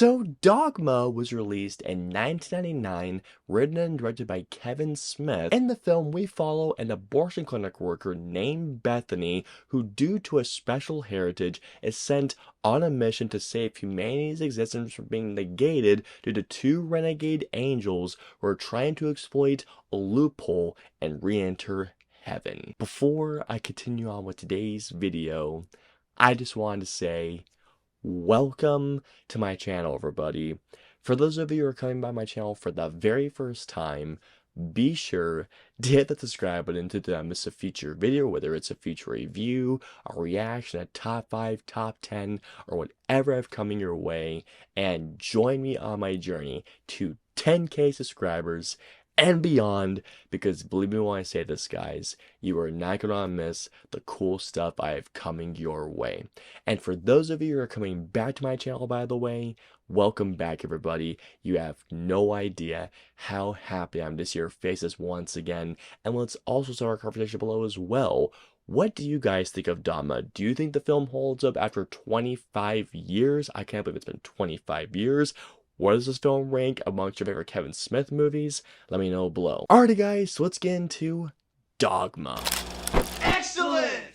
So, Dogma was released in 1999, written and directed by Kevin Smith. In the film, we follow an abortion clinic worker named Bethany, who, due to a special heritage, is sent on a mission to save humanity's existence from being negated due to two renegade angels who are trying to exploit a loophole and re-enter heaven. Before I continue on with today's video, I just wanted to say, welcome to my channel, everybody. For those of you who are coming by my channel for the very first time, be sure to hit the subscribe button to not miss a future video, whether it's a future review, a reaction, a top 5, top 10, or whatever I've coming your way, and join me on my journey to 10K subscribers and beyond, because believe me when I say this, guys, you are not going to miss the cool stuff I have coming your way. And for those of you who are coming back to my channel, by the way, welcome back, everybody. You have no idea how happy I'm to see your faces once again. And let's also start our conversation below as well. What do you guys think of Dogma? Do you think the film holds up after 25 years? I can't believe it's been 25 years. Where does this film rank amongst your favorite Kevin Smith movies? Let me know below. Alrighty guys, so let's get into Dogma. Excellent!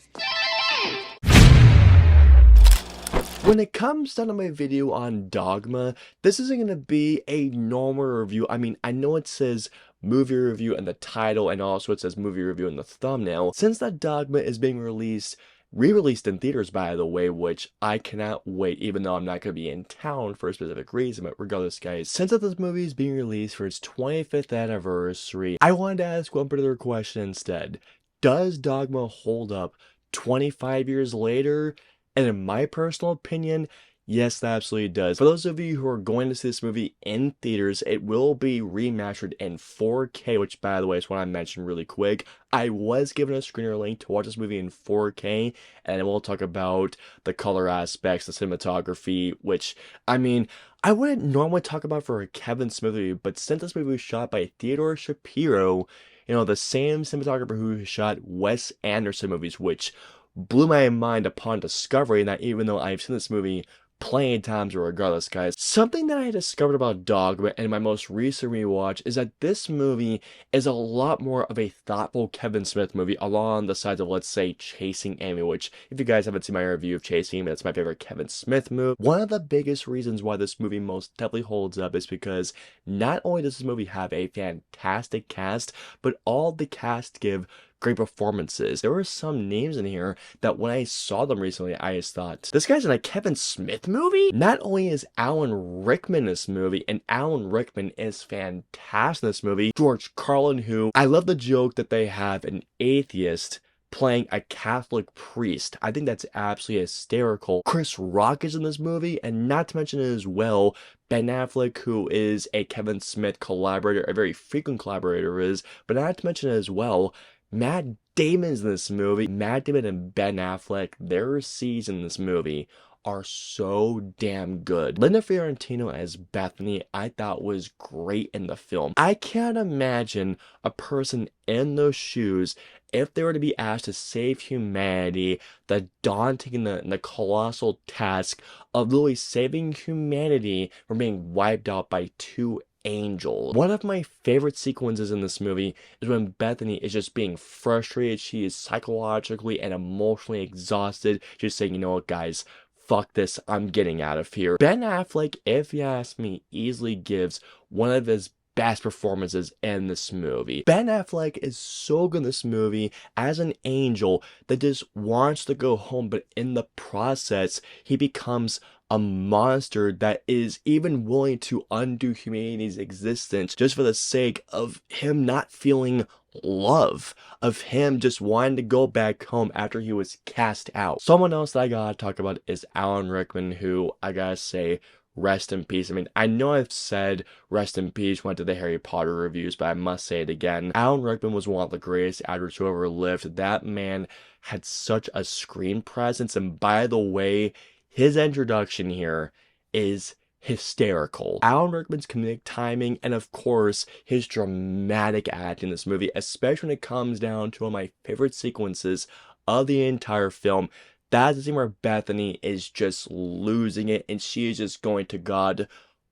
When it comes down to my video on Dogma, this isn't going to be a normal review. I mean, I know it says movie review in the title, and also it says movie review in the thumbnail. Since that Dogma is being re-released in theaters, by the way, which I cannot wait, even though I'm not going to be in town for a specific reason. But regardless, guys, since that this movie is being released for its 25th anniversary, I wanted to ask one particular question instead. Does Dogma hold up 25 years later? And in my personal opinion, yes, that absolutely does. For those of you who are going to see this movie in theaters, it will be remastered in 4K, which, by the way, is what I mentioned really quick. I was given a screener link to watch this movie in 4K, and we'll talk about the color aspects, the cinematography, which, I mean, I wouldn't normally talk about for a Kevin Smith movie, but since this movie was shot by Theodore Shapiro, you know, the same cinematographer who shot Wes Anderson movies, which blew my mind upon discovering that, even though I've seen this movie plenty of times, regardless, guys. Something that I discovered about Dogma in my most recent rewatch is that this movie is a lot more of a thoughtful Kevin Smith movie along the sides of, let's say, Chasing Amy, which, if you guys haven't seen my review of Chasing Amy, that's my favorite Kevin Smith movie. One of the biggest reasons why this movie most definitely holds up is because not only does this movie have a fantastic cast, but all the cast give great performances. There were some names in here that when I saw them recently, I just thought, this guy's in a Kevin Smith movie? Not only is Alan Rickman in this movie, and Alan Rickman is fantastic in this movie, George Carlin, who, I love the joke that they have an atheist playing a Catholic priest. I think that's absolutely hysterical. Chris Rock is in this movie, and not to mention as well, Ben Affleck, who is a Kevin Smith collaborator, a very frequent collaborator is, but not to mention as well, Matt Damon's in this movie. Matt Damon and Ben Affleck, their scenes in this movie are so damn good. Linda Fiorentino as Bethany, I thought was great in the film. I can't imagine a person in those shoes, if they were to be asked to save humanity, the daunting and the colossal task of literally saving humanity from being wiped out by two angels. One of my favorite sequences in this movie is when Bethany is just being frustrated. She is psychologically and emotionally exhausted. She's saying, you know what, guys, fuck this, I'm getting out of here. Ben Affleck, if you ask me, easily gives one of his best performances in this movie. Ben Affleck is so good in this movie as an angel that just wants to go home, but in the process, he becomes a monster that is even willing to undo humanity's existence just for the sake of him not feeling love, of him just wanting to go back home after he was cast out. Someone else that I gotta talk about is Alan Rickman, who I gotta say, rest in peace. I mean, I know I've said rest in peace went to the Harry Potter reviews, but I must say it again. Alan Rickman was one of the greatest actors who ever lived. That man had such a screen presence, and by the way, his introduction here is hysterical. Alan Rickman's comedic timing, and of course, his dramatic acting in this movie, especially when it comes down to one of my favorite sequences of the entire film, That's the scene where Bethany is just losing it, and she is just going to God,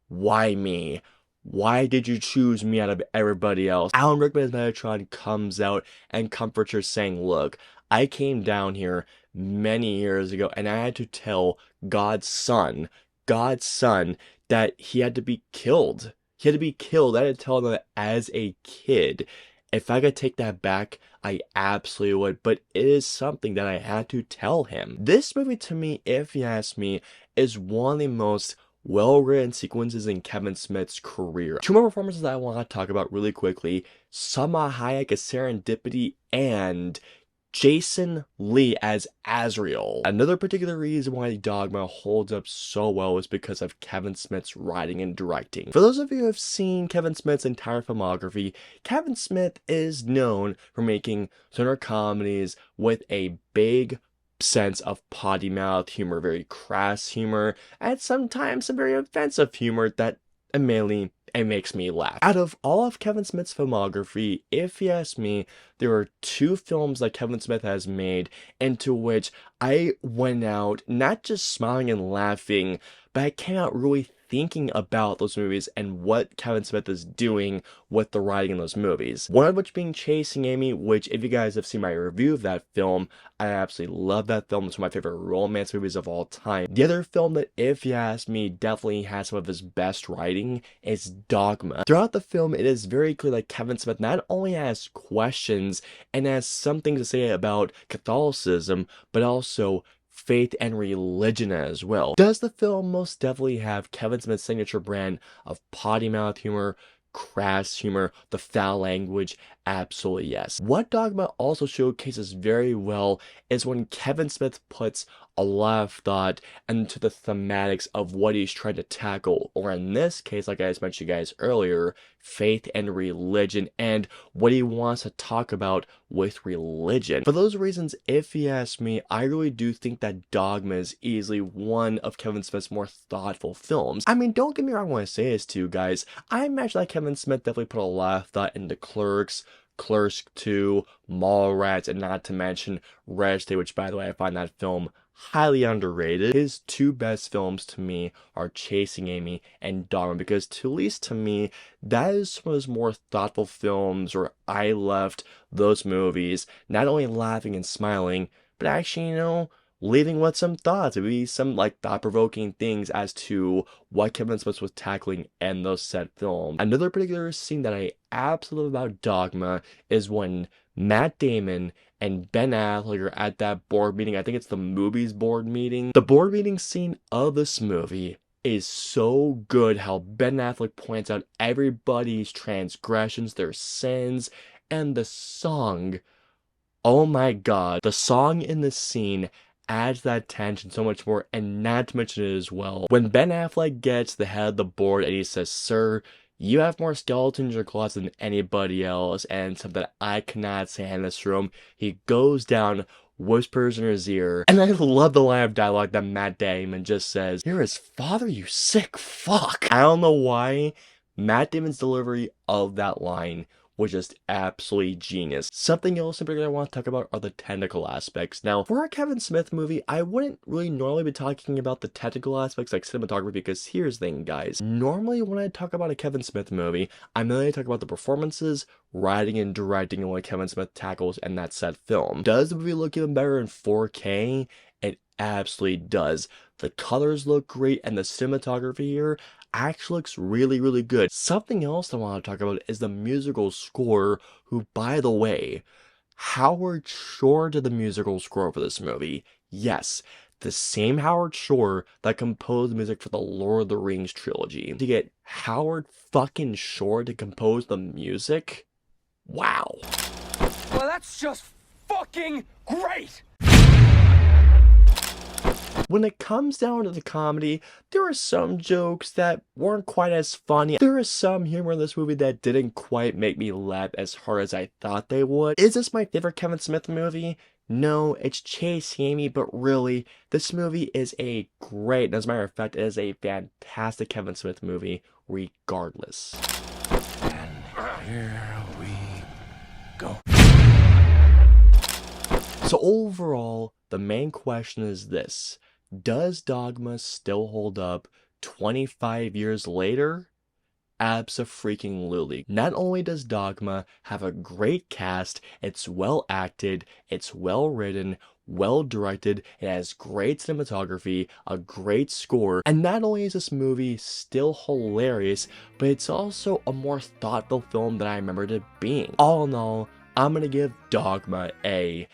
why me? Why did you choose me out of everybody else? Alan Rickman's Metatron comes out and comforts her, saying, look, I came down here many years ago, and I had to tell God's son, that he had to be killed. He had to be killed. I had to tell him that as a kid. If I could take that back, I absolutely would, but it is something that I had to tell him. This movie, to me, if you ask me, is one of the most well-written sequences in Kevin Smith's career. Two more performances that I want to talk about really quickly: Salma Hayek as Serendipity and Jason Lee as Azrael. Another particular reason why Dogma holds up so well is because of Kevin Smith's writing and directing. For those of you who have seen Kevin Smith's entire filmography, Kevin Smith is known for making stoner comedies with a big sense of potty mouth humor, very crass humor, and sometimes some very offensive humor that admittedly it makes me laugh. Out of all of Kevin Smith's filmography, if you ask me, there are two films that Kevin Smith has made into which I went out not just smiling and laughing, but I came out really thinking about those movies and what Kevin Smith is doing with the writing in those movies. One of which being Chasing Amy, which if you guys have seen my review of that film, I absolutely love that film. It's one of my favorite romance movies of all time. The other film that, if you ask me, definitely has some of his best writing is Dogma. Throughout the film, it is very clear that Kevin Smith not only has questions and has some things to say about Catholicism, but also faith and religion as well. Does the film most definitely have Kevin Smith's signature brand of potty mouth humor, crass humor, the foul language? Absolutely yes. What Dogma also showcases very well is when Kevin Smith puts a lot of thought into the thematics of what he's trying to tackle, or in this case, like I just mentioned you guys earlier, faith and religion, and what he wants to talk about with religion. For those reasons, if you ask me, I really do think that Dogma is easily one of Kevin Smith's more thoughtful films. I mean, don't get me wrong when I say this to you guys. I imagine that Kevin Smith definitely put a lot of thought into Clerks 2, Mallrats, and not to mention Red State, which, by the way, I find that film highly underrated. His two best films to me are Chasing Amy and Dogma, because at least to me, that is some of his more thoughtful films where I left those movies not only laughing and smiling, but actually, leaving with some thoughts, maybe some like thought-provoking things as to what Kevin Smith was tackling in those said films. Another particular scene that I absolutely love about Dogma is when Matt Damon and Ben Affleck are at that board meeting. I think it's the movies board meeting. The board meeting scene of this movie is so good, how Ben Affleck points out everybody's transgressions, their sins, and the song. Oh my god, the song in this scene adds that tension so much more, and not to mention it as well, when Ben Affleck gets the head of the board and he says, sir, you have more skeletons in your closet than anybody else, and something I cannot say in this room, he goes down, whispers in his ear, and I love the line of dialogue that Matt Damon just says, you're his father, you sick fuck. I don't know why, Matt Damon's delivery of that line was just absolutely genius. Something else in particular I want to talk about are the technical aspects. Now, for a Kevin Smith movie, I wouldn't really normally be talking about the technical aspects like cinematography, because here's the thing, guys. Normally, when I talk about a Kevin Smith movie, I'm mainly talking about the performances, writing, and directing, and what Kevin Smith tackles in that said film. Does the movie look even better in 4K? It absolutely does. The colors look great, and the cinematography here actually looks really, really good. Something else I want to talk about is the musical score, who, by the way, Howard Shore did the musical score for this movie. Yes, the same Howard Shore that composed the music for the Lord of the Rings trilogy. To get Howard fucking Shore to compose the music? Wow. Well, that's just fucking great! When it comes down to the comedy, there are some jokes that weren't quite as funny. There is some humor in this movie that didn't quite make me laugh as hard as I thought they would. Is this my favorite Kevin Smith movie? No, it's Chasing Amy, but really, this movie is a great, and as a matter of fact, it is a fantastic Kevin Smith movie, regardless. And here we go. So overall, the main question is this: does Dogma still hold up 25 years later? Abso-freaking-lutely. Not only does Dogma have a great cast, it's well acted, it's well written, well directed, it has great cinematography, a great score, and not only is this movie still hilarious, but it's also a more thoughtful film than I remembered it being. All in all, I'm gonna give Dogma a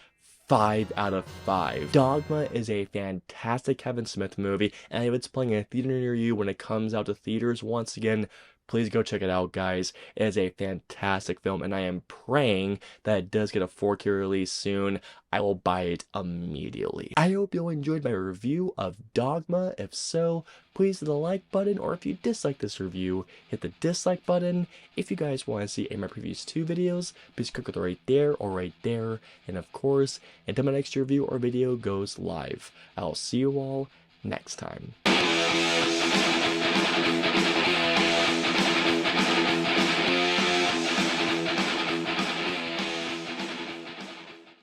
5 out of 5. Dogma is a fantastic Kevin Smith movie, and if it's playing in a theater near you when it comes out to theaters once again, please go check it out, guys. It is a fantastic film, and I am praying that it does get a 4K release soon. I will buy it immediately. I hope you all enjoyed my review of Dogma. If so, please hit the like button, or if you dislike this review, hit the dislike button. If you guys want to see any of my previous 2 videos, please click right there or right there. And of course, until my next review or video goes live, I'll see you all next time.